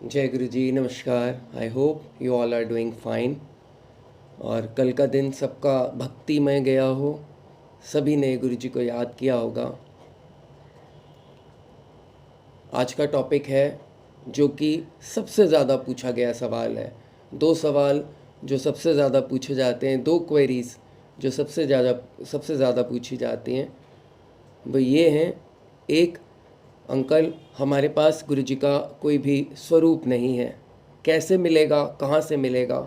जय गुरु जी, नमस्कार। I hope you all are doing fine. और कल का दिन सबका भक्तिमय गया हो। सभी ने गुरु जी को याद किया होगा। आज का टॉपिक है जो कि सबसे ज़्यादा पूछा गया सवाल है। दो सवाल जो सबसे ज़्यादा पूछे जाते हैं, दो क्वेरीज जो सबसे ज़्यादा पूछी जाती हैं, वो ये हैं। एक, अंकल हमारे पास गुरु जी का कोई भी स्वरूप नहीं है, कैसे मिलेगा, कहाँ से मिलेगा।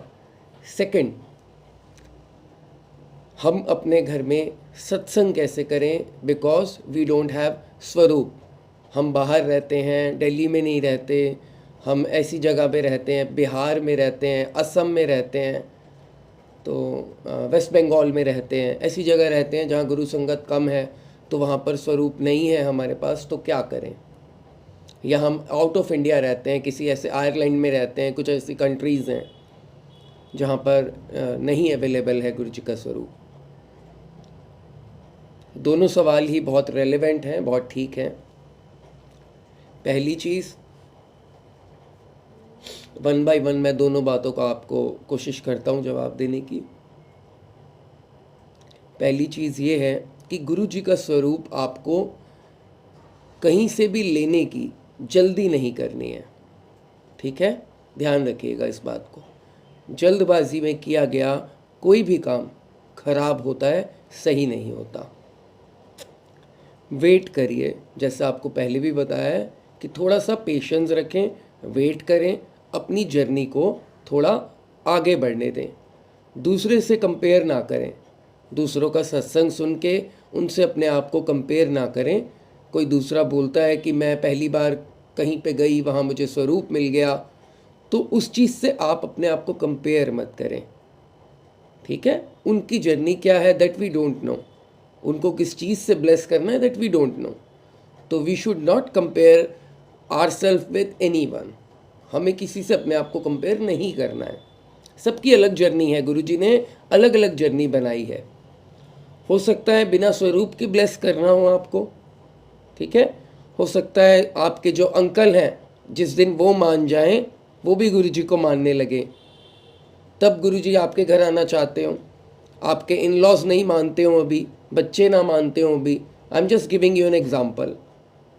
सेकंड, हम अपने घर में सत्संग कैसे करें, बिकॉज वी डोंट हैव स्वरूप। हम बाहर रहते हैं, दिल्ली में नहीं रहते, हम ऐसी जगह पे रहते हैं, बिहार में रहते हैं, असम में रहते हैं, तो वेस्ट बंगाल में रहते हैं, ऐसी जगह रहते हैं जहाँ गुरु संगत कम है, तो वहाँ पर स्वरूप नहीं है हमारे पास, तो क्या करें। या हम आउट ऑफ इंडिया रहते हैं, किसी ऐसे आयरलैंड में रहते हैं, कुछ ऐसी कंट्रीज़ हैं जहाँ पर नहीं अवेलेबल है गुरु जी का स्वरूप। दोनों सवाल ही बहुत रेलेवेंट हैं, बहुत ठीक हैं। पहली चीज़, वन बाय वन मैं दोनों बातों का आपको कोशिश करता हूँ जवाब देने की। पहली चीज़ ये है कि गुरु जी का स्वरूप आपको कहीं से भी लेने की जल्दी नहीं करनी है, ठीक है। ध्यान रखिएगा इस बात को। जल्दबाजी में किया गया कोई भी काम खराब होता है, सही नहीं होता। वेट करिए, जैसा आपको पहले भी बताया है कि थोड़ा सा पेशेंस रखें, वेट करें, अपनी जर्नी को थोड़ा आगे बढ़ने दें। दूसरे से कंपेयर ना करें, दूसरों का सत्संग सुन के उनसे अपने आप को कंपेयर ना करें। कोई दूसरा बोलता है कि मैं पहली बार कहीं पे गई, वहाँ मुझे स्वरूप मिल गया, तो उस चीज़ से आप अपने आप को कंपेयर मत करें, ठीक है। उनकी जर्नी क्या है, दैट वी डोंट नो। उनको किस चीज़ से ब्लेस करना है, दैट वी डोंट नो। तो we should not compare our self with anyone. हमें किसी से अपने आप को कंपेयर नहीं करना है। सबकी अलग जर्नी है, गुरु जी ने अलग अलग जर्नी बनाई है। हो सकता है बिना स्वरूप की ब्लेस करना हो आपको, ठीक है। हो सकता है आपके जो अंकल हैं, जिस दिन वो मान जाएं, वो भी गुरु जी को मानने लगे, तब गुरु जी आपके घर आना चाहते हो। आपके इन लॉज नहीं मानते हो अभी, बच्चे ना मानते हो अभी। I am just giving you an example.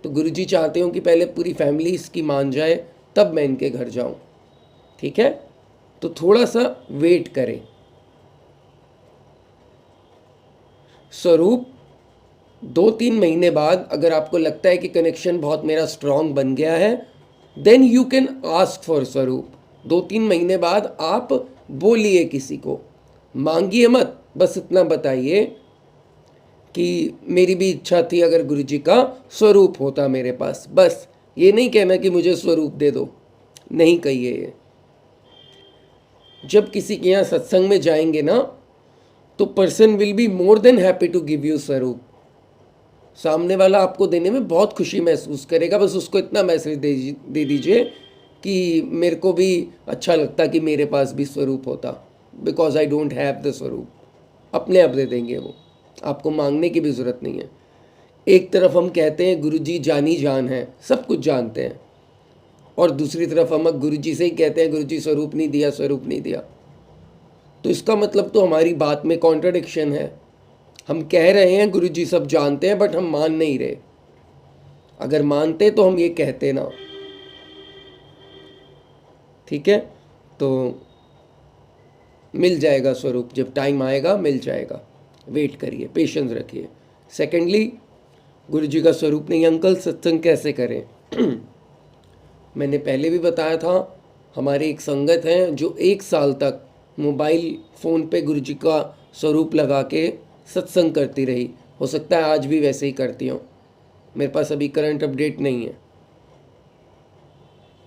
तो गुरु जी चाहते हो कि पहले पूरी फैमिली इसकी मान जाए, तब मैं इनके घर जाऊं, ठीक है। तो थोड़ा सा वेट करें। स्वरूप 2-3 महीने बाद अगर आपको लगता है कि कनेक्शन बहुत मेरा स्ट्रांग बन गया है, then you can ask for Swaroop. 2-3 महीने बाद आप बोलिए, किसी को मांगिए मत, बस इतना बताइए कि मेरी भी इच्छा थी अगर गुरु जी का स्वरूप होता मेरे पास। बस ये नहीं कहना कि मुझे स्वरूप दे दो, नहीं कहिए ये। जब किसी के यहाँ सत्संग में जाएंगे ना, तो person will be more than happy to give you Swaroop. सामने वाला आपको देने में बहुत खुशी महसूस करेगा। बस उसको इतना मैसेज दे दीजिए कि मेरे को भी अच्छा लगता कि मेरे पास भी स्वरूप होता, because I don't have the स्वरूप। अपने आप दे देंगे वो, आपको मांगने की भी ज़रूरत नहीं है। एक तरफ हम कहते हैं गुरु जी जानी जान है, सब कुछ जानते हैं, और दूसरी तरफ हम गुरु जी से ही कहते हैं गुरु जी स्वरूप नहीं दिया, स्वरूप नहीं दिया। तो इसका मतलब तो हमारी बात में कॉन्ट्रडिक्शन है। हम कह रहे हैं गुरु जी सब जानते हैं, बट हम मान नहीं रहे। अगर मानते तो हम ये कहते ना, ठीक है। तो मिल जाएगा स्वरूप, जब टाइम आएगा मिल जाएगा। वेट करिए, पेशेंस रखिए। सेकेंडली, गुरु जी का स्वरूप नहीं, अंकल सत्संग कैसे करें। मैंने पहले भी बताया था, हमारी एक संगत है जो 1 साल तक मोबाइल फ़ोन पे गुरु जी का स्वरूप लगा के सत्संग करती रही। हो सकता है आज भी वैसे ही करती हूँ, मेरे पास अभी करंट अपडेट नहीं है,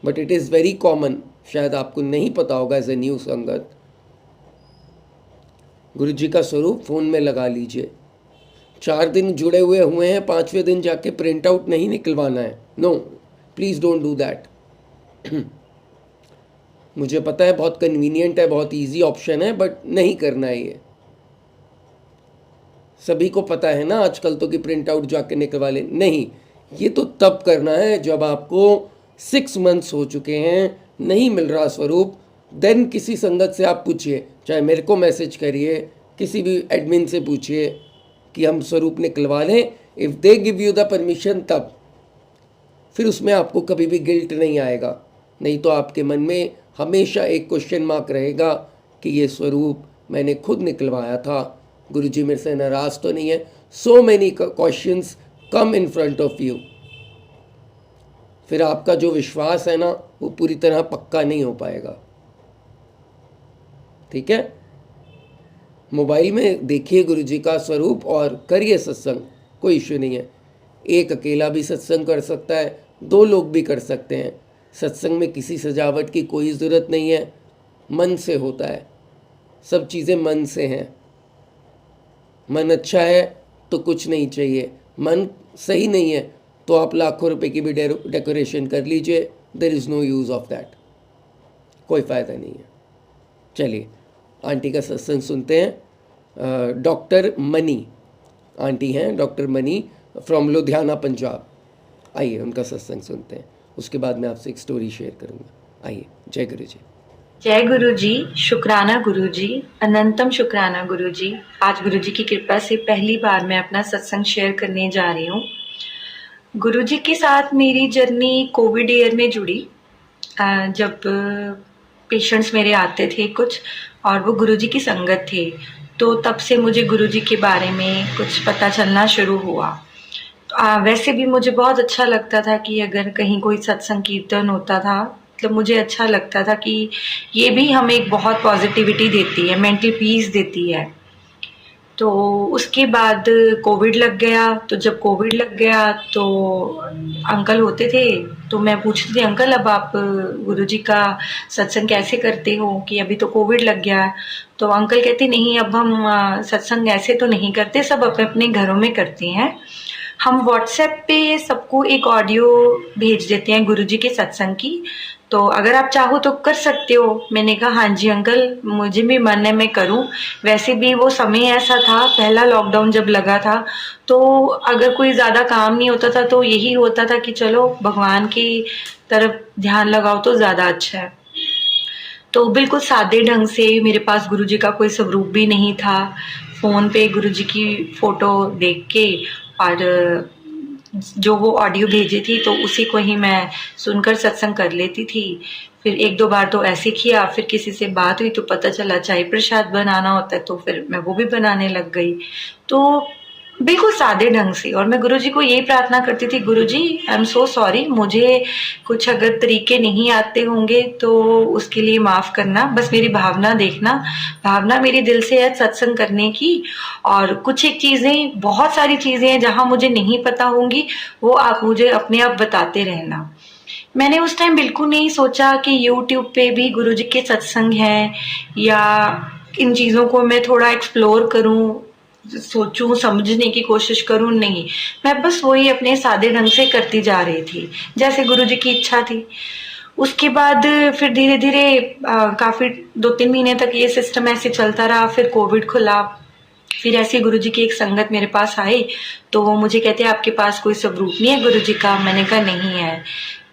but it is very common. शायद आपको नहीं पता होगा एज ए न्यू संगत। गुरु जी का स्वरूप फ़ोन में लगा लीजिए। 4 दिन जुड़े हुए हैं, 5वें दिन जाके प्रिंट आउट नहीं निकलवाना है। No, please don't do that. मुझे पता है बहुत कन्वीनियंट है, बहुत इजी ऑप्शन है, बट नहीं करना है ये। सभी को पता है ना आजकल तो कि प्रिंट आउट जाके निकलवा ले, नहीं। ये तो तब करना है जब आपको 6 मंथ्स हो चुके हैं नहीं मिल रहा स्वरूप, देन किसी संगत से आप पूछिए, चाहे मेरे को मैसेज करिए, किसी भी एडमिन से पूछिए कि हम स्वरूप निकलवा लें। If they give you the permission तब फिर उसमें आपको कभी भी गिल्ट नहीं आएगा। नहीं तो आपके मन में हमेशा एक क्वेश्चन मार्क रहेगा कि ये स्वरूप मैंने खुद निकलवाया था, गुरुजी मेरे से नाराज़ तो नहीं है। So many questions come in front of you. फिर आपका जो विश्वास है ना वो पूरी तरह पक्का नहीं हो पाएगा। ठीक है, मोबाइल में देखिए गुरुजी का स्वरूप और करिए सत्संग, कोई इश्यू नहीं है। एक अकेला भी सत्संग कर सकता है, 2 लोग भी कर सकते हैं। सत्संग में किसी सजावट की कोई ज़रूरत नहीं है, मन से होता है, सब चीज़ें मन से हैं। मन अच्छा है तो कुछ नहीं चाहिए, मन सही नहीं है तो आप लाखों रुपए की भी डेकोरेशन कर लीजिए, there is no use of that, कोई फ़ायदा नहीं है। चलिए आंटी का सत्संग सुनते हैं। डॉक्टर मनी आंटी हैं, doctor money from Ludhiana Punjab. आइए उनका सत्संग सुनते हैं, उसके बाद मैं आपसे एक स्टोरी शेयर करूँगा। आइए, जय गुरु जी। जय गुरु जी, शुक्राना गुरु जी, अनंतम शुक्राना गुरु जी। आज गुरु जी की कृपा से पहली बार मैं अपना सत्संग शेयर करने जा रही हूँ। गुरु जी के साथ मेरी जर्नी कोविड ईयर में जुड़ी, जब पेशेंट्स मेरे आते थे कुछ और वो गुरु जी की संगत थे, तो तब से मुझे गुरु जी के बारे में कुछ पता चलना शुरू हुआ। वैसे भी मुझे बहुत अच्छा लगता था कि अगर कहीं कोई सत्संग कीर्तन होता था, मतलब मुझे अच्छा लगता था कि ये भी हमें एक बहुत पॉजिटिविटी देती है, मेंटल पीस देती है। तो उसके बाद कोविड लग गया, तो जब कोविड लग गया तो अंकल होते थे, तो मैं पूछती थी अंकल अब आप गुरुजी का सत्संग कैसे करते हो कि अभी तो कोविड लग गया है। तो अंकल कहते नहीं, अब हम सत्संग ऐसे तो नहीं करते, सब अपने अपने घरों में करते हैं। हम व्हाट्सएप पे सबको एक ऑडियो भेज देते हैं गुरुजी के सत्संग की, तो अगर आप चाहो तो कर सकते हो। मैंने कहा हाँ जी अंकल, मुझे भी मन है, मैं करूं। वैसे भी वो समय ऐसा था, पहला लॉकडाउन जब लगा था, तो अगर कोई ज्यादा काम नहीं होता था तो यही होता था कि चलो भगवान की तरफ ध्यान लगाओ तो ज्यादा अच्छा है। तो बिल्कुल सादे ढंग से, मेरे पास गुरुजी का कोई स्वरूप भी नहीं था, फोन पे गुरुजी की फोटो देख के और जो वो ऑडियो भेजी थी तो उसी को ही मैं सुनकर सत्संग कर लेती थी। फिर 1-2 बार तो ऐसे किया, फिर किसी से बात हुई तो पता चला चाय प्रसाद बनाना होता है, तो फिर मैं वो भी बनाने लग गई। तो बिल्कुल सादे ढंग से, और मैं गुरुजी को यही प्रार्थना करती थी, गुरुजी आई एम सो सॉरी, मुझे कुछ अगर तरीके नहीं आते होंगे तो उसके लिए माफ करना, बस मेरी भावना देखना। भावना मेरे दिल से है सत्संग करने की, और कुछ एक चीजें, बहुत सारी चीजें हैं जहां मुझे नहीं पता होंगी, वो आप मुझे अपने आप बताते रहना। मैंने उस टाइम बिल्कुल नहीं सोचा कि YouTube पे भी गुरुजी के सत्संग हैं, या इन चीजों को मैं थोड़ा एक्सप्लोर करूं, सोचूं, समझने की कोशिश करूं। नहीं, मैं बस वही अपने सादे ढंग से करती जा रही थी जैसे गुरुजी की इच्छा थी। उसके बाद फिर धीरे धीरे काफी 2-3 महीने तक ये सिस्टम ऐसे चलता रहा। फिर कोविड खुला, फिर ऐसे गुरुजी की एक संगत मेरे पास आई, तो वो मुझे कहते आपके पास कोई स्वरूप नहीं है गुरुजी का? मैंने कहा नहीं है।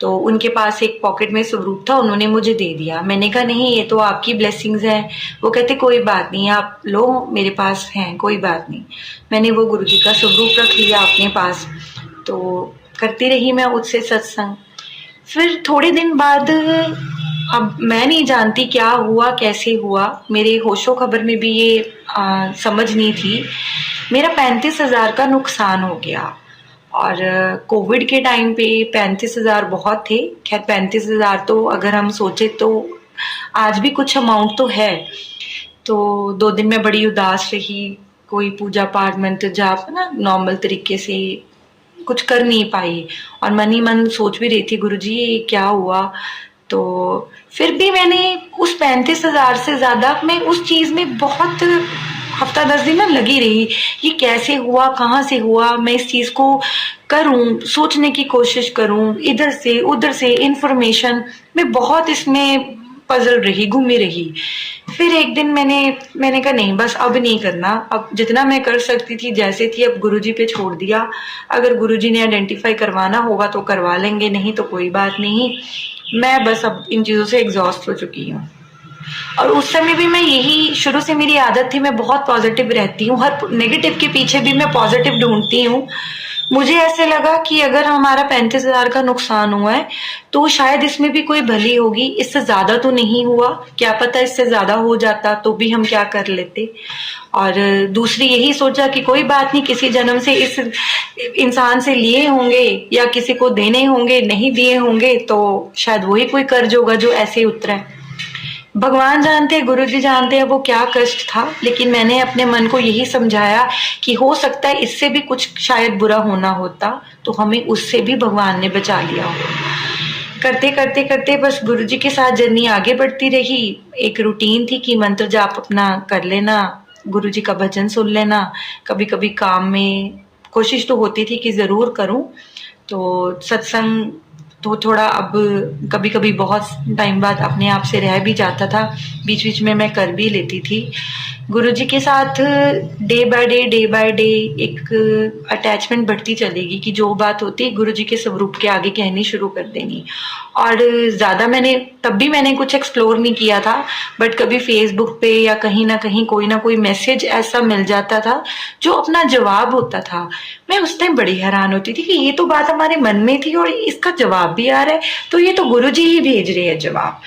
तो उनके पास एक पॉकेट में स्वरूप था, उन्होंने मुझे दे दिया। मैंने कहा नहीं, ये तो आपकी ब्लेसिंग्स हैं। वो कहते कोई बात नहीं, आप लो, मेरे पास हैं, कोई बात नहीं। मैंने वो गुरुजी का स्वरूप रख लिया अपने पास, तो करती रही मैं उससे सत्संग। फिर थोड़े दिन बाद, अब मैं नहीं जानती क्या हुआ कैसे हुआ, मेरे होशो खबर में भी ये समझ नहीं थी, मेरा 35,000 का नुकसान हो गया। और कोविड के टाइम पे 35,000 बहुत थे। खैर 35,000 तो अगर हम सोचे तो आज भी कुछ अमाउंट तो है। तो 2 दिन में बड़ी उदास रही, कोई पूजा पाठ मंत्र जाप ना नॉर्मल तरीके से कुछ कर नहीं पाई, और मन ही मन सोच भी रही थी गुरुजी ये क्या हुआ। तो फिर भी मैंने उस 35,000 से ज्यादा मैं उस चीज में बहुत हफ्ता 10 दिन ना लगी रही, ये कैसे हुआ, कहाँ से हुआ, मैं इस चीज को करूं, सोचने की कोशिश करूं, इधर से उधर से इंफॉर्मेशन, मैं बहुत इसमें पजल रही, घूमी रही। फिर एक दिन मैंने कहा नहीं, बस अब नहीं करना, अब जितना मैं कर सकती थी जैसे थी अब गुरुजी पे छोड़ दिया। अगर गुरुजी ने आइडेंटिफाई करवाना होगा तो करवा लेंगे, नहीं तो कोई बात नहीं। मैं बस अब इन चीज़ों से एग्जॉस्ट हो चुकी हूँ। और उस समय भी मैं यही, शुरू से मेरी आदत थी, मैं बहुत पॉजिटिव रहती हूँ, हर नेगेटिव के पीछे भी मैं पॉजिटिव ढूंढती हूँ। मुझे ऐसे लगा कि अगर हमारा 35,000 का नुकसान हुआ है तो शायद इसमें भी कोई भली होगी, इससे ज्यादा तो नहीं हुआ, क्या पता इससे ज्यादा हो जाता तो भी हम क्या कर लेते। और दूसरी यही सोचा कि कोई बात नहीं, किसी जन्म से इस इंसान से लिए होंगे या किसी को देने होंगे, नहीं दिए होंगे तो शायद वही कोई कर्ज होगा जो ऐसे उतरा है। भगवान जानते हैं, गुरु जी जानते हैं वो क्या कष्ट था, लेकिन मैंने अपने मन को यही समझाया कि हो सकता है इससे भी कुछ शायद बुरा होना होता, तो हमें उससे भी भगवान ने बचा लिया हो। करते करते करते बस गुरु जी के साथ जर्नी आगे बढ़ती रही। एक रूटीन थी कि मंत्र जाप अपना कर लेना, गुरु जी का भजन सुन लेना, कभी कभी काम में कोशिश तो होती थी कि जरूर करूं, तो सत्संग तो थोड़ा अब कभी कभी बहुत टाइम बाद अपने आप से रह भी जाता था, बीच बीच में मैं कर भी लेती थी। गुरुजी के साथ डे बाय डे एक अटैचमेंट बढ़ती चलेगी कि जो बात होती है गुरुजी के स्वरूप के आगे कहनी शुरू कर देनी। और ज्यादा मैंने कुछ एक्सप्लोर नहीं किया था, बट कभी फेसबुक पे या कहीं ना कोई मैसेज ऐसा मिल जाता था जो अपना जवाब होता था। मैं उस टाइम बड़ी हैरान होती थी कि ये तो बात हमारे मन में थी और इसका जवाब भी आ रहा है, तो ये तो गुरुजी ही भेज रहे हैं जवाब।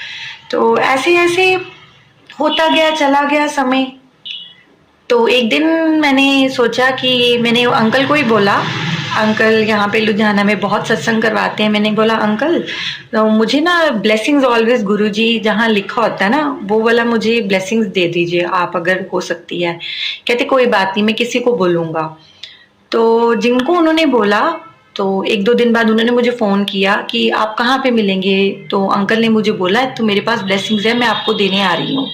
तो ऐसे ऐसे होता गया, चला गया समय। तो एक दिन मैंने सोचा कि मैंने अंकल को ही बोला, अंकल यहाँ पे लुधियाना में बहुत सत्संग करवाते हैं, मैंने बोला अंकल तो मुझे ना ब्लेसिंग्स ऑलवेज गुरुजी जहाँ लिखा होता है ना वो वाला मुझे ब्लेसिंग्स दे दीजिए आप, अगर हो सकती है। कहते कोई बात नहीं, मैं किसी को बोलूंगा। तो जिनको उन्होंने बोला तो एक दो दिन बाद उन्होंने मुझे फोन किया कि आप कहाँ पे मिलेंगे। तो अंकल ने मुझे बोला तो मेरे पास ब्लेसिंग्स है, मैं आपको देने आ रही हूँ।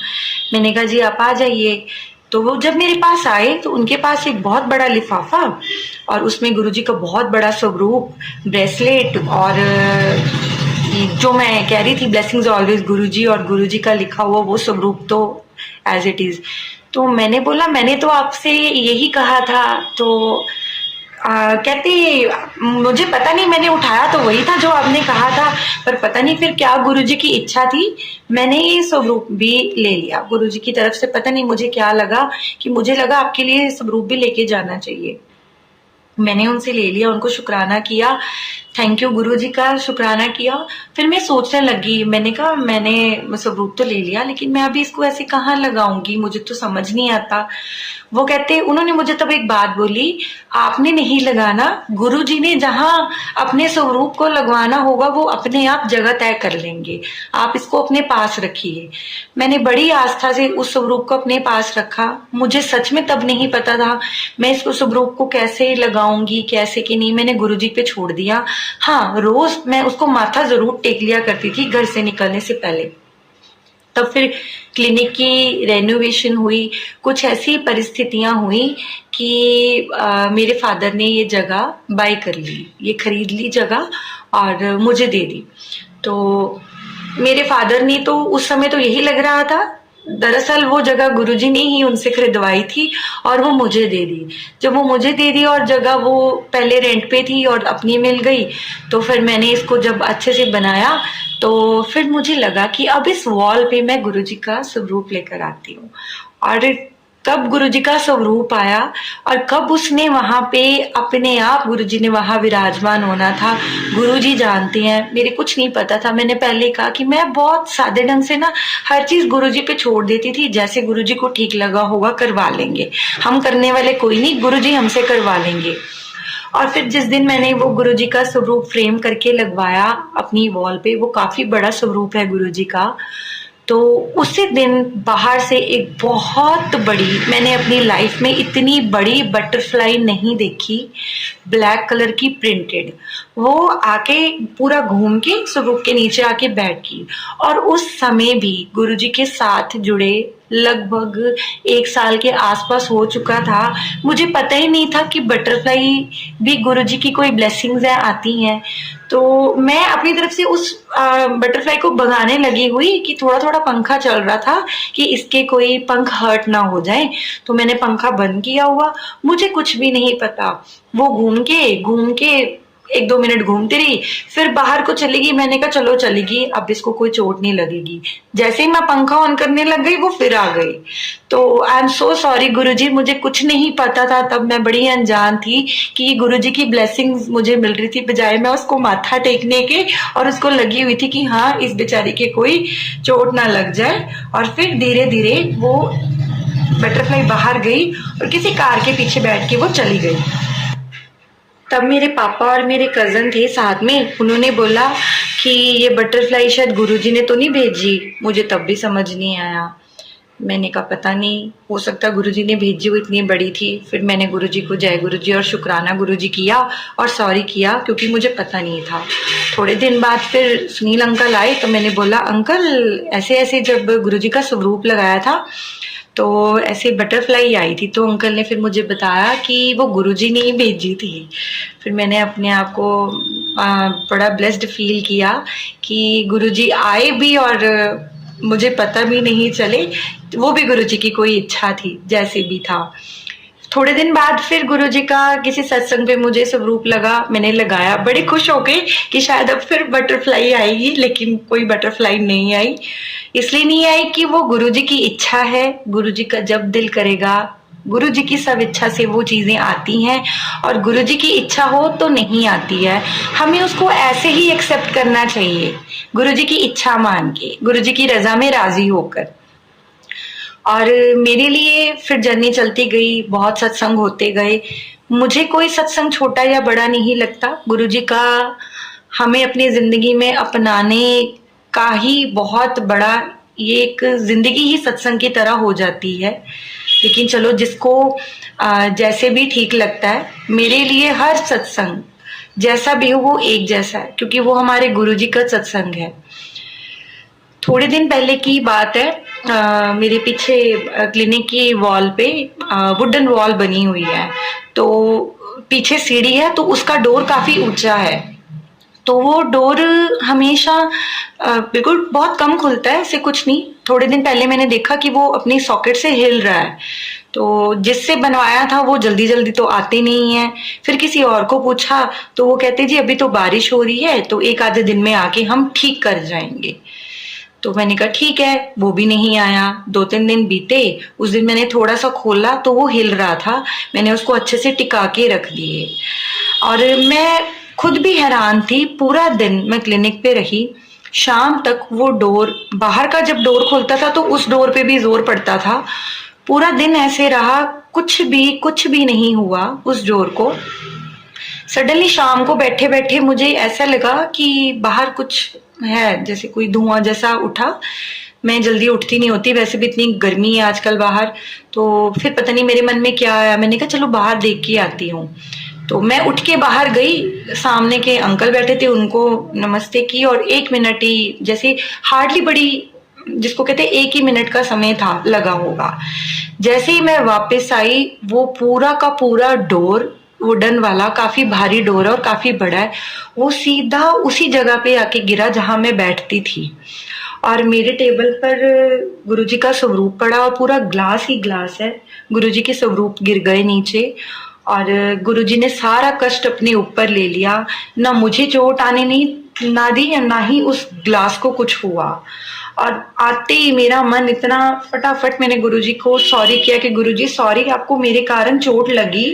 मैंने कहा जी आप आ जाइए। तो वो जब मेरे पास आए तो उनके पास एक बहुत बड़ा लिफाफा और उसमें गुरुजी का बहुत बड़ा स्वरूप, ब्रेसलेट और जो मैं कह रही थी ब्लेसिंग्स ऑलवेज गुरुजी और गुरुजी का लिखा हुआ वो स्वरूप तो एज इट इज। तो मैंने बोला मैंने तो आपसे यही कहा था। तो कहते मुझे पता नहीं, मैंने उठाया तो वही था जो आपने कहा था, पर पता नहीं फिर क्या गुरुजी की इच्छा थी, मैंने ये स्वरूप भी ले लिया गुरुजी की तरफ से। पता नहीं मुझे क्या लगा कि मुझे लगा आपके लिए स्वरूप भी लेके जाना चाहिए। मैंने उनसे ले लिया, उनको शुक्राना किया, थैंक यू गुरुजी का शुक्राना किया। फिर मैं सोचने लगी, मैंने कहा मैंने स्वरूप तो ले लिया लेकिन मैं अभी इसको ऐसे कहाँ लगाऊंगी, मुझे तो समझ नहीं आता। वो कहते, उन्होंने मुझे तब एक बात बोली, आपने नहीं लगाना, गुरुजी ने जहां अपने स्वरूप को लगवाना होगा वो अपने आप जगह तय कर लेंगे, आप इसको अपने पास रखिए। मैंने बड़ी आस्था से उस स्वरूप को अपने पास रखा। मुझे सच में तब नहीं पता था मैं इसको स्वरूप को कैसे लगाऊंगी, कैसे कि नहीं, मैंने गुरुजी पे छोड़ दिया। हाँ, रोज मैं उसको माथा जरूर टेक लिया करती थी घर से निकलने से पहले। तब फिर क्लिनिक की रेनोवेशन हुई, कुछ ऐसी परिस्थितियां हुई कि मेरे फादर ने ये जगह बाय कर ली, ये खरीद ली जगह और मुझे दे दी। तो मेरे फादर ने तो उस समय तो यही लग रहा था, दरअसल वो जगह गुरुजी ने ही उनसे खरीदवाई थी और वो मुझे दे दी। जब वो मुझे दे दी और जगह वो पहले रेंट पे थी और अपनी मिल गई, तो फिर मैंने इसको जब अच्छे से बनाया तो फिर मुझे लगा कि अब इस वॉल पे मैं गुरुजी का स्वरूप लेकर आती हूँ। और कब गुरुजी का स्वरूप आया और कब उसने वहां पे अपने आप गुरुजी ने वहां विराजमान होना था, गुरुजी जानते हैं, मेरे कुछ नहीं पता था। मैंने पहले कहा कि मैं बहुत सादे ढंग से ना हर चीज गुरुजी पे छोड़ देती थी, जैसे गुरुजी को ठीक लगा होगा करवा लेंगे, हम करने वाले कोई नहीं, गुरुजी हमसे करवा लेंगे। और फिर जिस दिन मैंने वो गुरुजी का स्वरूप फ्रेम करके लगवाया अपनी वॉल पे, वो काफी बड़ा स्वरूप है गुरुजी का, तो उसी दिन बाहर से एक बहुत बड़ी, मैंने अपनी लाइफ में इतनी बड़ी बटरफ्लाई नहीं देखी, ब्लैक कलर की प्रिंटेड, वो आके पूरा घूम के स्वरूप के नीचे आके बैठ गई। और उस समय भी गुरुजी के साथ जुड़े लगभग 1 साल के आसपास हो चुका था, मुझे पता ही नहीं था कि बटरफ्लाई भी गुरुजी की कोई ब्लेसिंग्स है, आती हैं। तो मैं अपनी तरफ से उस बटरफ्लाई को भगाने लगी हुई कि थोड़ा थोड़ा पंखा चल रहा था कि इसके कोई पंख हर्ट ना हो जाए, तो मैंने पंखा बंद किया हुआ, मुझे कुछ भी नहीं पता। वो घूम के एक दो मिनट घूमती रही, फिर बाहर को चली गई। मैंने कहा चलो चलेगी, अब इसको कोई चोट नहीं लगेगी। जैसे ही मैं पंखा ऑन करने लग गई वो फिर आ गई। तो आई एम सो सॉरी गुरुजी, मुझे कुछ नहीं पता था तब, मैं बड़ी अनजान थी कि गुरुजी की ब्लेसिंग्स मुझे मिल रही थी, बजाय मैं उसको माथा टेकने के और उसको लगी हुई थी कि हाँ इस बेचारी के कोई चोट ना लग जाए। और फिर धीरे धीरे वो बटरफ्लाई बाहर गई और किसी कार के पीछे बैठ के वो चली गई। तब मेरे पापा और मेरे कजन थे साथ में, उन्होंने बोला कि ये बटरफ्लाई शायद गुरुजी ने तो नहीं भेजी। मुझे तब भी समझ नहीं आया। मैंने कहा पता नहीं, हो सकता गुरुजी ने भेजी, वो इतनी बड़ी थी। फिर मैंने गुरुजी को जय गुरुजी और शुक्राना गुरुजी किया और सॉरी किया, क्योंकि मुझे पता नहीं था। थोड़े दिन बाद फिर सुनील अंकल आए, तो मैंने बोला अंकल ऐसे ऐसे जब गुरुजी का स्वरूप लगाया था तो ऐसे बटरफ्लाई आई थी। तो अंकल ने फिर मुझे बताया कि वो गुरुजी ने ही भेजी थी। फिर मैंने अपने आप को बड़ा ब्लेस्ड फील किया कि गुरुजी आए भी और मुझे पता भी नहीं चले, वो भी गुरुजी की कोई इच्छा थी, जैसे भी था। थोड़े दिन बाद फिर गुरुजी का किसी सत्संग पे मुझे स्वरूप लगा, मैंने लगाया, बड़ी खुश हो गई कि शायद अब फिर बटरफ्लाई आएगी, लेकिन कोई बटरफ्लाई नहीं आई। इसलिए नहीं आई कि वो गुरुजी की इच्छा है, गुरुजी का जब दिल करेगा, गुरुजी की सब इच्छा से वो चीजें आती हैं, और गुरुजी की इच्छा हो तो नहीं आती है। हमें उसको ऐसे ही एक्सेप्ट करना चाहिए, गुरुजी की इच्छा मान के, गुरुजी की रजा में राजी होकर। और मेरे लिए फिर जर्नी चलती गई, बहुत सत्संग होते गए। मुझे कोई सत्संग छोटा या बड़ा नहीं लगता। गुरुजी का हमें अपनी जिंदगी में अपनाने का ही बहुत बड़ा, ये एक जिंदगी ही सत्संग की तरह हो जाती है। लेकिन चलो जिसको जैसे भी ठीक लगता है, मेरे लिए हर सत्संग जैसा भी हो वो एक जैसा है, क्योंकि वो हमारे गुरुजी का सत्संग है। थोड़े दिन पहले की बात है, मेरे पीछे क्लिनिक की वॉल पे वुडन वॉल बनी हुई है, तो पीछे सीढ़ी है, तो उसका डोर काफी ऊंचा है। तो वो डोर हमेशा बिल्कुल बहुत कम खुलता है, ऐसे कुछ नहीं। थोड़े दिन पहले मैंने देखा कि वो अपनी सॉकेट से हिल रहा है, तो जिससे बनवाया था वो जल्दी जल्दी तो आते नहीं है। फिर किसी और को पूछा तो वो कहते जी अभी तो बारिश हो रही है, तो एक आधे दिन में आके हम ठीक कर जाएंगे। तो मैंने कहा ठीक है, वो भी नहीं आया। 2-3 दिन बीते, उस दिन मैंने थोड़ा सा खोला तो वो हिल रहा था, मैंने उसको अच्छे से टिका के रख दिए। और मैं खुद भी हैरान थी, पूरा दिन मैं क्लिनिक पे रही, शाम तक वो डोर, बाहर का जब डोर खुलता था तो उस डोर पे भी जोर पड़ता था। पूरा दिन ऐसे रहा, कुछ भी नहीं हुआ उस डोर को। सडनली शाम को बैठे बैठे मुझे ऐसा लगा कि बाहर कुछ है, जैसे कोई धुआं जैसा उठा। मैं जल्दी उठती नहीं होती, वैसे भी इतनी गर्मी है आजकल बाहर। तो फिर पता नहीं मेरे मन में क्या आया, मैंने कहा चलो बाहर देख के आती हूँ। तो मैं उठ के बाहर गई, सामने के अंकल बैठे थे, उनको नमस्ते की, और 1 मिनट ही, जैसे हार्डली बड़ी, जिसको कहते हैं 1 ही मिनट का समय था लगा होगा। जैसे ही मैं वापस आई, वो पूरा का पूरा डोर, वुडन वाला, काफी भारी डोर है और काफी बड़ा है, वो सीधा उसी जगह पे आके गिरा जहां मैं बैठती थी। और मेरे टेबल पर गुरुजी का स्वरूप पड़ा और पूरा ग्लास ही ग्लास है। गुरुजी के स्वरूप गिर गए नीचे और गुरुजी ने सारा कष्ट अपने ऊपर ले लिया। ना मुझे चोट आने नहीं ना दी, ना ही उस ग्लास को कुछ हुआ। और आते ही मेरा मन इतना, फटाफट मैंने गुरुजी को सॉरी किया कि गुरुजी सॉरी, आपको मेरे कारण चोट लगी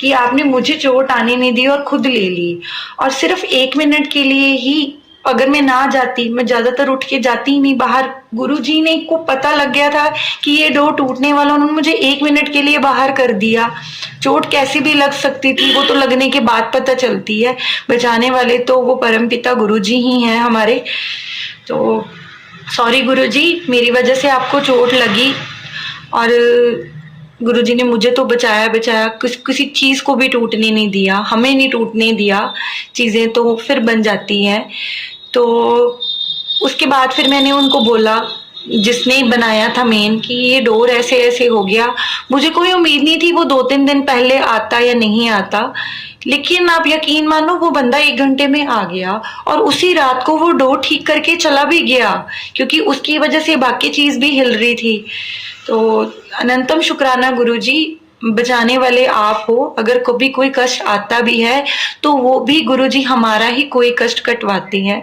कि आपने मुझे चोट आने नहीं दी और खुद ले ली। और सिर्फ 1 मिनट के लिए ही, अगर मैं ना जाती, मैं ज्यादातर उठ के जाती ही नहीं बाहर। गुरुजी ने को पता लग गया था कि ये डोर टूटने वाला, उन्होंने मुझे 1 मिनट के लिए बाहर कर दिया। चोट कैसी भी लग सकती थी, वो तो लगने के बाद पता चलती है। बचाने वाले तो वो परमपिता गुरुजी ही हैं हमारे। तो सॉरी गुरुजी, मेरी वजह से आपको चोट लगी, और गुरुजी ने मुझे तो बचाया, किसी चीज को भी टूटने नहीं दिया, हमें नहीं टूटने दिया। चीजें तो फिर बन जाती हैं। तो उसके बाद फिर मैंने उनको बोला, जिसने बनाया था मेन, कि ये डोर ऐसे ऐसे हो गया। मुझे कोई उम्मीद नहीं थी वो 2-3 दिन पहले आता या नहीं आता, लेकिन आप यकीन मानो वो बंदा 1 घंटे में आ गया और उसी रात को वो डोर ठीक करके चला भी गया, क्योंकि उसकी वजह से बाकी चीज भी हिल रही थी। तो अनंतम शुक्राना गुरुजी, बचाने वाले आप हो। अगर कभी कोई कष्ट आता भी है तो वो भी गुरुजी हमारा ही कोई कष्ट कटवाते हैं।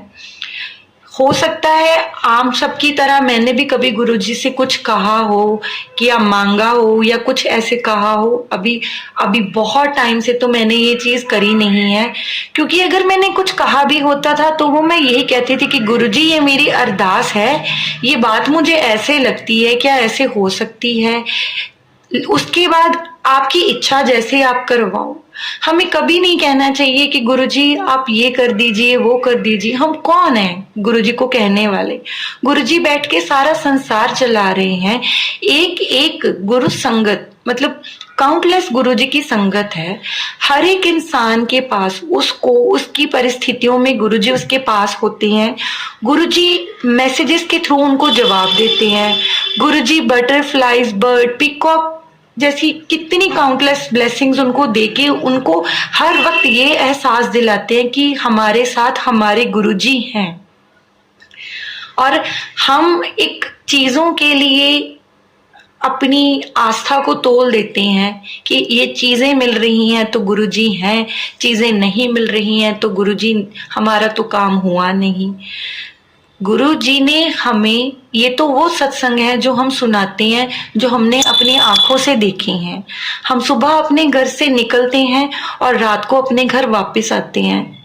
हो सकता है आम सबकी तरह मैंने भी कभी गुरुजी से कुछ कहा हो कि या मांगा हो या कुछ ऐसे कहा हो। अभी अभी बहुत टाइम से तो मैंने ये चीज करी नहीं है, क्योंकि अगर मैंने कुछ कहा भी होता था तो वो मैं यही कहती थी कि गुरुजी ये मेरी अरदास है, ये बात मुझे ऐसे लगती है, क्या ऐसे हो सकती है। उसके बाद आपकी इच्छा जैसे आप करवाओ। हमें कभी नहीं कहना चाहिए कि गुरुजी आप ये कर दीजिए वो कर दीजिए। हम कौन हैं गुरुजी को कहने वाले। गुरुजी बैठ के सारा संसार चला रहे हैं। एक एक गुरु संगत मतलब काउंटलेस गुरुजी की संगत है। हर एक इंसान के पास उसको उसकी परिस्थितियों में गुरुजी उसके पास होते हैं। गुरुजी मैसेजेस के थ्रू उनको जवाब देते हैं। गुरुजी बटरफ्लाईज, बर्ड, पीकॉक जैसी कितनी काउंटलेस ब्लेसिंग्स उनको देके उनको हर वक्त ये एहसास दिलाते हैं कि हमारे साथ हमारे गुरुजी हैं। और हम एक चीजों के लिए अपनी आस्था को तोल देते हैं कि ये चीजें मिल रही हैं तो गुरुजी हैं, चीजें नहीं मिल रही हैं तो गुरुजी हमारा तो काम हुआ नहीं। गुरु जी ने हमें, ये तो वो सत्संग है जो हम सुनाते हैं, जो हमने अपनी आंखों से देखे हैं। हम सुबह अपने घर से निकलते हैं और रात को अपने घर वापस आते हैं।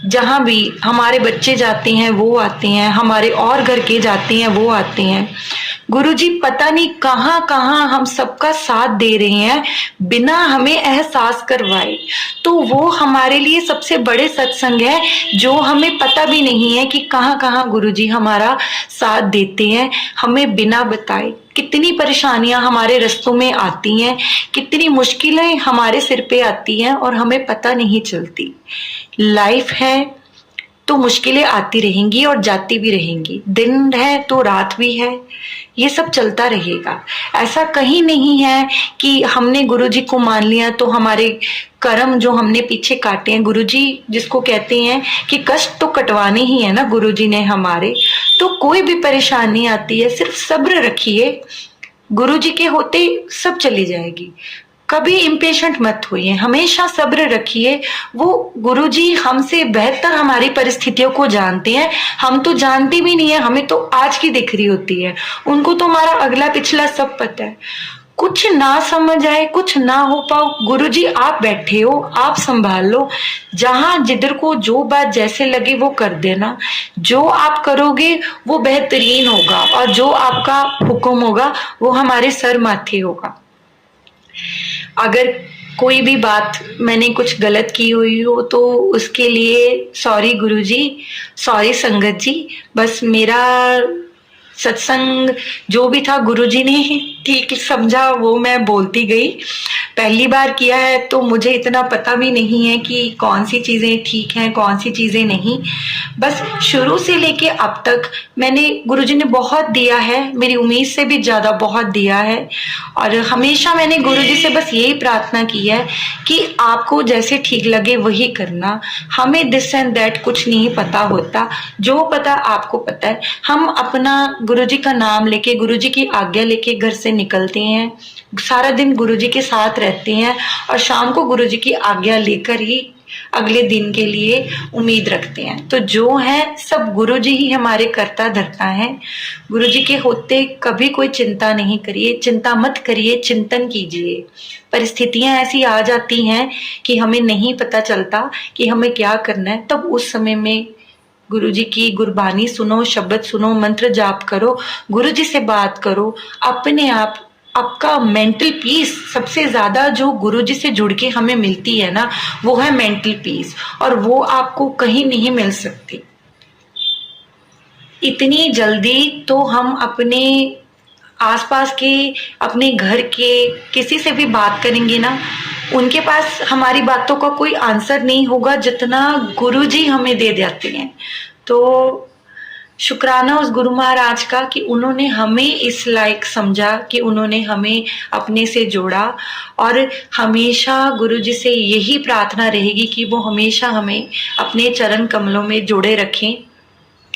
जहां भी हमारे बच्चे जाते हैं वो आते हैं, हमारे और घर के जाते हैं वो आते हैं। गुरुजी पता नहीं कहां कहां हम सबका साथ दे रहे हैं बिना हमें एहसास करवाए। तो वो हमारे लिए सबसे बड़े सत्संग है जो हमें पता भी नहीं है कि कहां कहां गुरुजी हमारा साथ देते हैं हमें बिना बताए। कितनी परेशानियां हमारे रास्तों में आती हैं, कितनी मुश्किलें हमारे सिर पे आती हैं और हमें पता नहीं चलती। लाइफ है तो मुश्किलें आती रहेंगी और जाती भी रहेंगी। दिन है तो रात भी है, ये सब चलता रहेगा। ऐसा कहीं नहीं है कि हमने गुरुजी को मान लिया तो हमारे कर्म जो हमने पीछे काटे हैं, गुरुजी जिसको कहते हैं कि कष्ट तो कटवाने ही है ना गुरुजी ने हमारे। तो कोई भी परेशानी आती है सिर्फ सब्र रखिए, गुरुजी के होते सब चली जाएगी। कभी इम्पेशेंट मत होइए, हमेशा सब्र रखिए। वो गुरुजी हमसे बेहतर हमारी परिस्थितियों को जानते हैं। हम तो जानते भी नहीं है, हमें तो आज की दिख रही होती है, उनको तो हमारा अगला पिछला सब पता है। कुछ ना समझ आए, कुछ ना हो पाओ, गुरुजी आप बैठे हो, आप संभाल लो। जहां जिधर को जो बात जैसे लगे वो कर देना। जो आप करोगे वो बेहतरीन होगा और जो आपका हुक्म होगा वो हमारे सर माथे होगा। अगर कोई भी बात मैंने कुछ गलत की हुई हो तो उसके लिए सॉरी गुरुजी, सॉरी संगत जी। बस मेरा सत्संग जो भी था गुरुजी ने ठीक समझा वो मैं बोलती गई। पहली बार किया है तो मुझे इतना पता भी नहीं है कि कौन सी चीजें ठीक हैं कौन सी चीजें नहीं। बस शुरू से लेके अब तक मैंने गुरुजी ने बहुत दिया है, मेरी उम्मीद से भी ज्यादा बहुत दिया है। और हमेशा मैंने गुरुजी से बस यही प्रार्थना की है कि आपको जैसे ठीक लगे वही करना। हमें दिस एंड दैट कुछ नहीं पता होता, जो पता आपको पता है। हम अपना गुरुजी का नाम लेके, गुरुजी की आज्ञा लेके घर से निकलते हैं, सारा दिन गुरुजी के साथ रहते हैं और शाम को गुरुजी की आज्ञा लेकर ही अगले दिन के लिए उम्मीद रखते हैं। तो जो है सब गुरुजी ही हमारे कर्ता धर्ता हैं। गुरुजी के होते कभी कोई चिंता नहीं करिए, चिंता मत करिए, चिंतन कीजिए। परिस्थितियां ऐसी आ जाती हैं कि हमें नहीं पता चलता कि हमें क्या करना है, तब उस समय में गुरुजी की गुरबानी सुनो, शब्द सुनो, मंत्र जाप करो, गुरुजी से बात करो। अपने आप आपका मेंटल पीस सबसे ज्यादा जो गुरुजी से जुड़ के हमें मिलती है ना, वो है मेंटल पीस, और वो आपको कहीं नहीं मिल सकती। इतनी जल्दी तो हम अपने आसपास के, अपने घर के किसी से भी बात करेंगे ना, उनके पास हमारी बातों का कोई आंसर नहीं होगा जितना गुरुजी हमें दे देते हैं। तो शुक्राना उस गुरु महाराज का कि उन्होंने हमें इस लायक समझा, कि उन्होंने हमें अपने से जोड़ा। और हमेशा गुरुजी से यही प्रार्थना रहेगी कि वो हमेशा हमें अपने चरण कमलों में जोड़े रखें।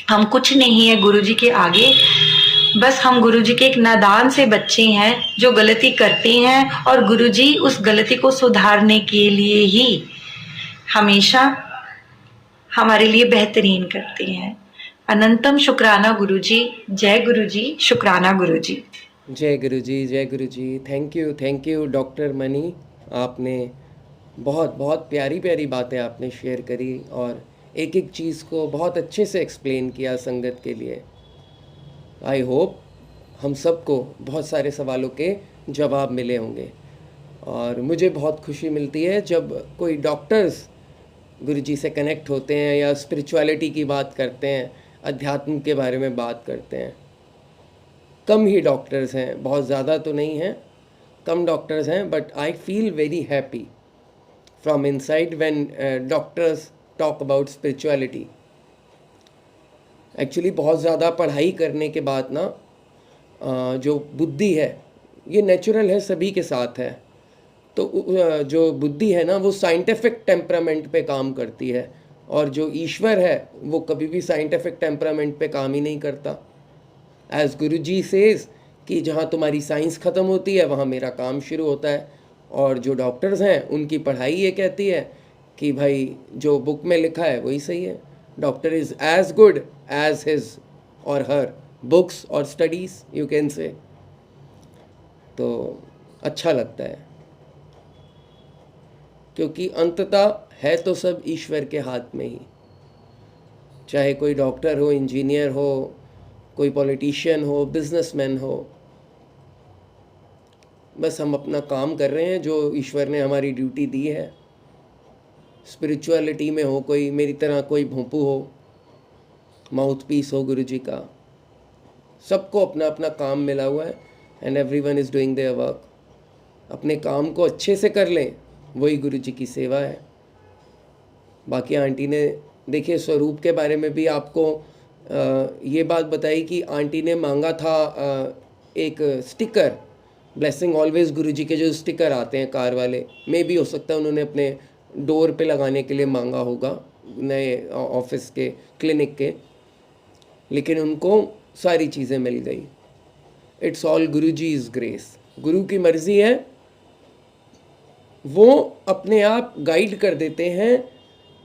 हम कुछ नहीं है गुरुजी के आगे। बस हम गुरुजी के एक नादान से बच्चे हैं जो गलती करते हैं, और गुरुजी उस गलती को सुधारने के लिए ही हमेशा हमारे लिए बेहतरीन करते हैं। अनंतम शुक्राना गुरुजी। जय गुरुजी, शुक्राना गुरुजी। जय गुरु जी, जय गुरु जी। Thank you doctor Mani. आपने बहुत बहुत प्यारी प्यारी बातें आपने शेयर करी और एक एक चीज़ को बहुत अच्छे से एक्सप्लेन किया संगत के लिए। आई होप हम सबको बहुत सारे सवालों के जवाब मिले होंगे, और मुझे बहुत खुशी मिलती है जब कोई डॉक्टर्स गुरु जी से कनेक्ट होते हैं या स्पिरिचुअलिटी की बात करते हैं, अध्यात्म के बारे में बात करते हैं। कम ही डॉक्टर्स हैं, बहुत ज़्यादा तो नहीं हैं, कम डॉक्टर्स हैं, but I feel very happy from inside when doctors talk about spirituality. Actually बहुत ज़्यादा पढ़ाई करने के बाद ना जो बुद्धि है, ये नेचुरल है, सभी के साथ है, तो जो बुद्धि है ना वो साइंटिफिक टेम्परामेंट पे काम करती है, और जो ईश्वर है वो कभी भी साइंटिफिक टेम्परामेंट पे काम ही नहीं करता। एज गुरु जी सेज कि जहाँ तुम्हारी साइंस ख़त्म होती है वहाँ मेरा काम शुरू होता है। और जो डॉक्टर्स हैं उनकी पढ़ाई ये कहती है कि भाई जो बुक में लिखा है वही सही है। Doctor is as good as his or her books और स्टडीज़, यू कैन से। तो अच्छा लगता है, क्योंकि अंततः है तो सब ईश्वर के हाथ में ही। चाहे कोई डॉक्टर हो, इंजीनियर हो, कोई पॉलिटिशियन हो, बिजनेसमैन हो, बस हम अपना काम कर रहे हैं जो ईश्वर ने हमारी ड्यूटी दी है। स्पिरिचुअलिटी में हो कोई, मेरी तरह कोई भोंपू हो, माउथ पीस हो गुरु जी का, सबको अपना अपना काम मिला हुआ है, and everyone is doing their work. अपने काम को अच्छे से कर लें, वही गुरु जी की सेवा है। बाकी आंटी ने देखिए स्वरूप के बारे में भी आपको ये बात बताई कि आंटी ने मांगा था एक स्टिकर, ब्लेसिंग ऑलवेज गुरु जी के जो स्टिकर आते हैं कार वाले, मे भी हो सकता है उन्होंने अपने डोर पे लगाने के लिए मांगा होगा नए ऑफिस के, क्लिनिक के, लेकिन उनको सारी चीज़ें मिल गई। It's all Guru ji is grace. गुरु की मर्ज़ी है, वो अपने आप गाइड कर देते हैं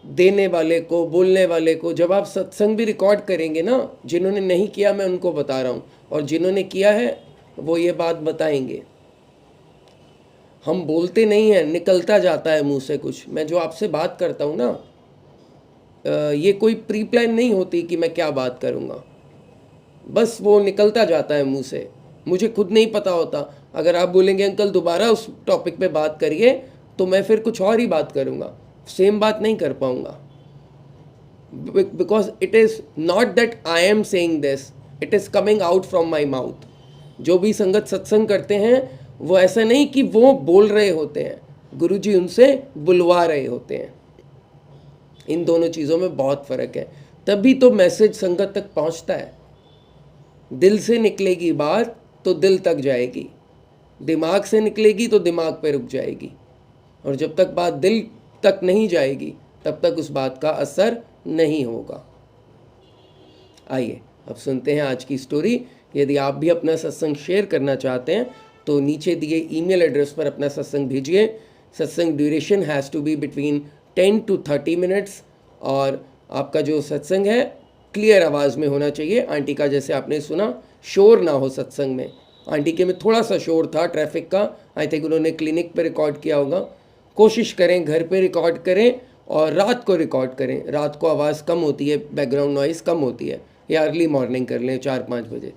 देने वाले को, बोलने वाले को। जब आप सत्संग भी रिकॉर्ड करेंगे ना, जिन्होंने नहीं किया मैं उनको बता रहा हूँ, और जिन्होंने किया है वो ये बात बताएंगे। हम बोलते नहीं हैं, निकलता जाता है मुंह से कुछ। मैं जो आपसे बात करता हूँ ना, ये कोई प्री प्लान नहीं होती कि मैं क्या बात करूँगा, बस वो निकलता जाता है मुंह से, मुझे खुद नहीं पता होता। अगर आप बोलेंगे अंकल दोबारा उस टॉपिक पे बात करिए, तो मैं फिर कुछ और ही बात करूँगा, सेम बात नहीं कर पाऊँगा। Because it is not that I am saying this, it is coming out from my mouth. जो भी संगत सत्संग करते हैं वो ऐसा नहीं कि वो बोल रहे होते हैं, गुरु जी उनसे बुलवा रहे होते हैं। इन दोनों चीज़ों में बहुत फ़र्क है, तभी तो मैसेज संगत तक पहुंचता है। दिल से निकलेगी बात तो दिल तक जाएगी, दिमाग से निकलेगी तो दिमाग पे रुक जाएगी, और जब तक बात दिल तक नहीं जाएगी तब तक उस बात का असर नहीं होगा। आइए अब सुनते हैं आज की स्टोरी। यदि आप भी अपना सत्संग शेयर करना चाहते हैं तो नीचे दिए ईमेल एड्रेस पर अपना सत्संग भेजिए। Satsang duration has to be between 10 to 30 minutes, और आपका जो सत्संग है क्लियर आवाज़ में होना चाहिए। आंटी का जैसे आपने सुना, शोर ना हो सत्संग में। आंटी के में थोड़ा सा शोर था ट्रैफिक का, आई थिंक उन्होंने क्लिनिक पे रिकॉर्ड किया होगा। कोशिश करें घर पे रिकॉर्ड करें, और रात को रिकॉर्ड करें। रात को आवाज़ कम होती है, बैकग्राउंड नॉइज़ कम होती है, या अर्ली मॉर्निंग कर लें 4-5 बजे।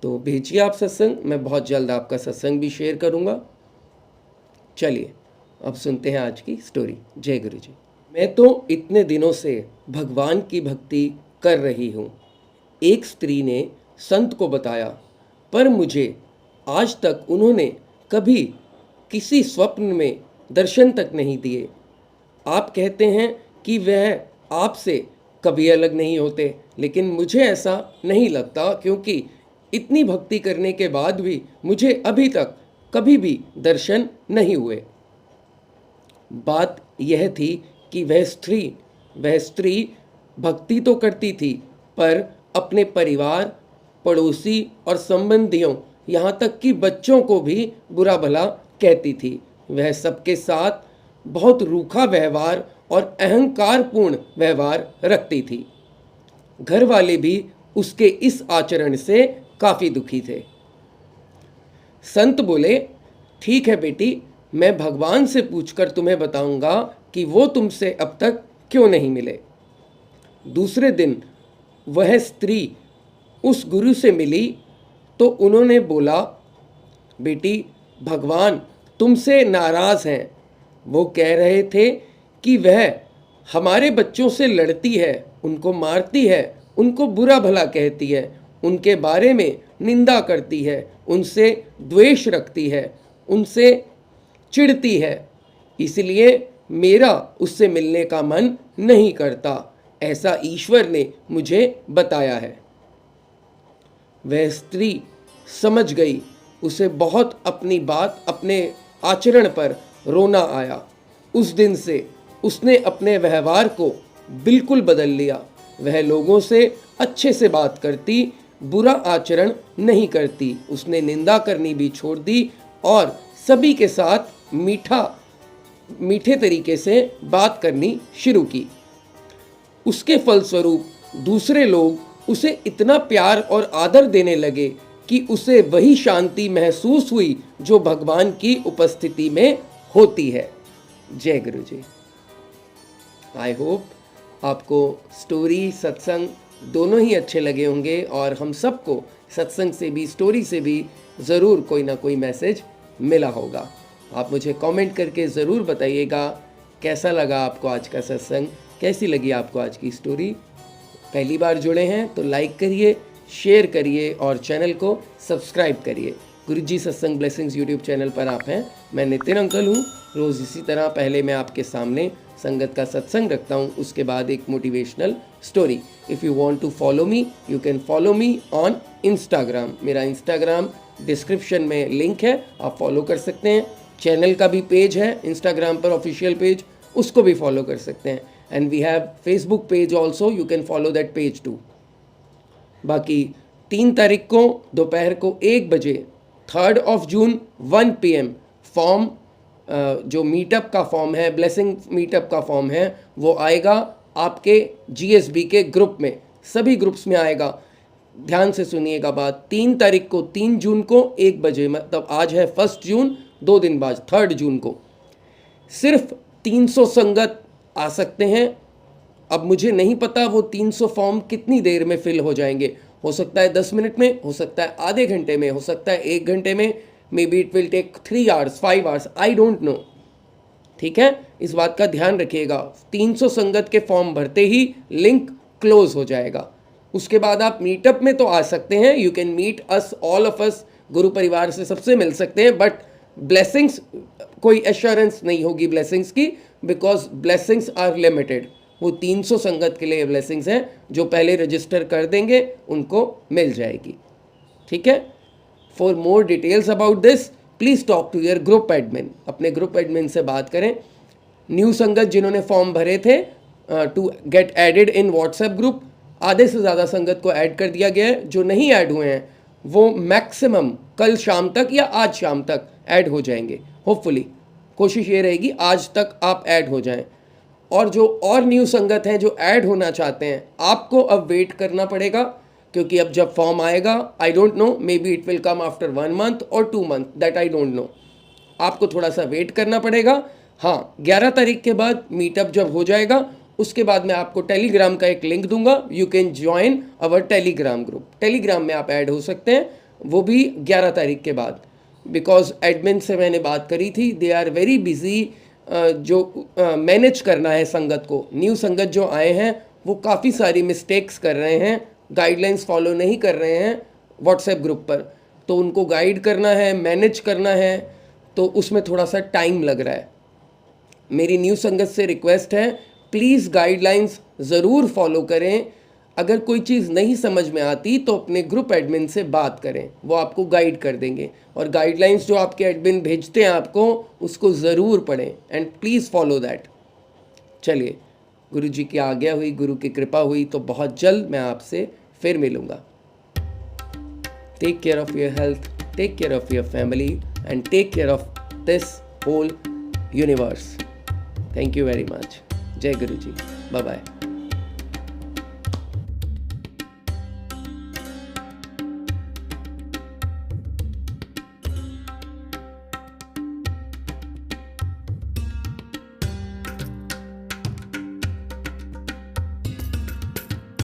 तो भेजिए आप सत्संग, मैं बहुत जल्द आपका सत्संग भी शेयर करूँगा। चलिए अब सुनते हैं आज की स्टोरी। जय गुरु जी। मैं तो इतने दिनों से भगवान की भक्ति कर रही हूँ, एक स्त्री ने संत को बताया, पर मुझे आज तक उन्होंने कभी किसी स्वप्न में दर्शन तक नहीं दिए। आप कहते हैं कि वह आपसे कभी अलग नहीं होते, लेकिन मुझे ऐसा नहीं लगता, क्योंकि इतनी भक्ति करने के बाद भी मुझे अभी तक कभी भी दर्शन नहीं हुए। बात यह थी कि वह स्त्री भक्ति तो करती थी, पर अपने परिवार पड़ोसी और संबंधियों, यहाँ तक कि बच्चों को भी बुरा भला कहती थी। वह सबके साथ बहुत रूखा व्यवहार और अहंकारपूर्ण व्यवहार रखती थी। घर वाले भी उसके इस आचरण से काफ़ी दुखी थे। संत बोले, ठीक है बेटी, मैं भगवान से पूछकर तुम्हें बताऊंगा कि वो तुमसे अब तक क्यों नहीं मिले। दूसरे दिन वह स्त्री उस गुरु से मिली तो उन्होंने बोला, बेटी, भगवान तुमसे नाराज़ हैं। वो कह रहे थे कि वह हमारे बच्चों से लड़ती है, उनको मारती है, उनको बुरा भला कहती है, उनके बारे में निंदा करती है, उनसे द्वेष रखती है, उनसे चिढ़ती है, इसलिए मेरा उससे मिलने का मन नहीं करता, ऐसा ईश्वर ने मुझे बताया है। वह स्त्री समझ गई। उसे बहुत अपनी बात, अपने आचरण पर रोना आया। उस दिन से उसने अपने व्यवहार को बिल्कुल बदल लिया। वह लोगों से अच्छे से बात करती, बुरा आचरण नहीं करती। उसने निंदा करनी भी छोड़ दी और सभी के साथ मीठे तरीके से बात करनी शुरू की। उसके फलस्वरूप दूसरे लोग उसे इतना प्यार और आदर देने लगे कि उसे वही शांति महसूस हुई जो भगवान की उपस्थिति में होती है। जय गुरु जी। आई होप आपको स्टोरी, सत्संग दोनों ही अच्छे लगे होंगे और हम सबको सत्संग से भी, स्टोरी से भी ज़रूर कोई ना कोई मैसेज मिला होगा। आप मुझे कमेंट करके ज़रूर बताइएगा कैसा लगा आपको आज का सत्संग, कैसी लगी आपको आज की स्टोरी। पहली बार जुड़े हैं तो लाइक करिए, शेयर करिए और चैनल को सब्सक्राइब करिए। गुरुजी सत्संग ब्लेसिंग्स यूट्यूब चैनल पर आप हैं। मैं नितिन अंकल हूँ। रोज़ इसी तरह पहले मैं आपके सामने संगत का सत्संग रखता हूँ, उसके बाद एक motivational story. If you want to follow me, you can follow me on Instagram. मेरा इंस्टाग्राम डिस्क्रिप्शन में लिंक है, आप फॉलो कर सकते हैं। चैनल का भी पेज है इंस्टाग्राम पर, ऑफिशियल पेज, उसको भी फॉलो कर सकते हैं। And we have Facebook page also, you can follow that page too. बाकी 3 तारीख को दोपहर को 1 बजे 3 जून 1 PM फॉर्म, जो मीटअप का फॉर्म है, ब्लेसिंग मीटअप का फॉर्म है, वो आएगा आपके GSB के ग्रुप में, सभी ग्रुप्स में आएगा। ध्यान से सुनिएगा बात। 3 तारीख को, 3 जून को 1 बजे, मतलब आज है 1 जून, 2 दिन बाद 3 जून को सिर्फ 300 संगत आ सकते हैं। अब मुझे नहीं पता वो 300 फॉर्म कितनी देर में फिल हो जाएंगे। हो सकता है 10 मिनट में, हो सकता है आधे घंटे में, हो सकता है 1 घंटे में, maybe it will take 3 hours, 5 hours, I don't know. ठीक है, इस बात का ध्यान रखिएगा। 300 संगत के फॉर्म भरते ही लिंक क्लोज हो जाएगा। उसके बाद आप मीटअप में तो आ सकते हैं, you can meet us, all of us, गुरु परिवार से सबसे मिल सकते हैं, बट ब्लेसिंग्स कोई एश्योरेंस नहीं होगी ब्लेसिंग्स की, बिकॉज ब्लेसिंग्स आर लिमिटेड। वो 300 संगत के लिए ब्लेसिंग्स हैं, जो पहले रजिस्टर कर देंगे उनको मिल जाएगी। ठीक है, for more details about this please talk to your group admin. अपने ग्रुप एडमिन से बात करें। न्यू संगत जिन्होंने फॉर्म भरे थे to get added in WhatsApp group, आधे से ज़्यादा संगत को ऐड कर दिया गया है। जो नहीं ऐड हुए हैं वो मैक्सिमम कल शाम तक या आज शाम तक ऐड हो जाएंगे। होपफुली कोशिश ये रहेगी आज तक आप ऐड हो जाएं। और जो और न्यू संगत हैं जो ऐड होना चाहते हैं, आपको अब वेट करना पड़ेगा, क्योंकि अब जब फॉर्म आएगा, आई don't no, may be it will come after 1 month और 2 month, that I don't no. आपको थोड़ा सा वेट करना पड़ेगा। हाँ, 11 तारीख के बाद मीटअप जब हो जाएगा, उसके बाद मैं आपको टेलीग्राम का एक लिंक दूंगा, you can join our Telegram group. Telegram में आप ऐड हो सकते हैं, वो भी 11 तारीख के बाद। बिकॉज एडमिन से मैंने बात करी थी, दे आर वेरी बिजी, जो मैनेज करना है संगत को। न्यू संगत जो आए हैं वो काफ़ी सारी मिस्टेक्स कर रहे हैं, गाइडलाइंस फॉलो नहीं कर रहे हैं व्हाट्सएप ग्रुप पर, तो उनको गाइड करना है, मैनेज करना है, तो उसमें थोड़ा सा टाइम लग रहा है। मेरी न्यू संगत से रिक्वेस्ट है, प्लीज़ गाइडलाइंस ज़रूर फॉलो करें। अगर कोई चीज़ नहीं समझ में आती तो अपने ग्रुप एडमिन से बात करें, वो आपको गाइड कर देंगे। और गाइडलाइंस जो आपके एडमिन भेजते हैं आपको, उसको ज़रूर पढ़ें एंड प्लीज़ फॉलो दैट। चलिए, गुरु जी की आज्ञा हुई, गुरु की कृपा हुई तो बहुत जल्द मैं आपसे फिर मिलूँगा। Take care of your health, take care of your family, and take care of this whole universe. Thank you very much. Jai Guruji. Bye bye.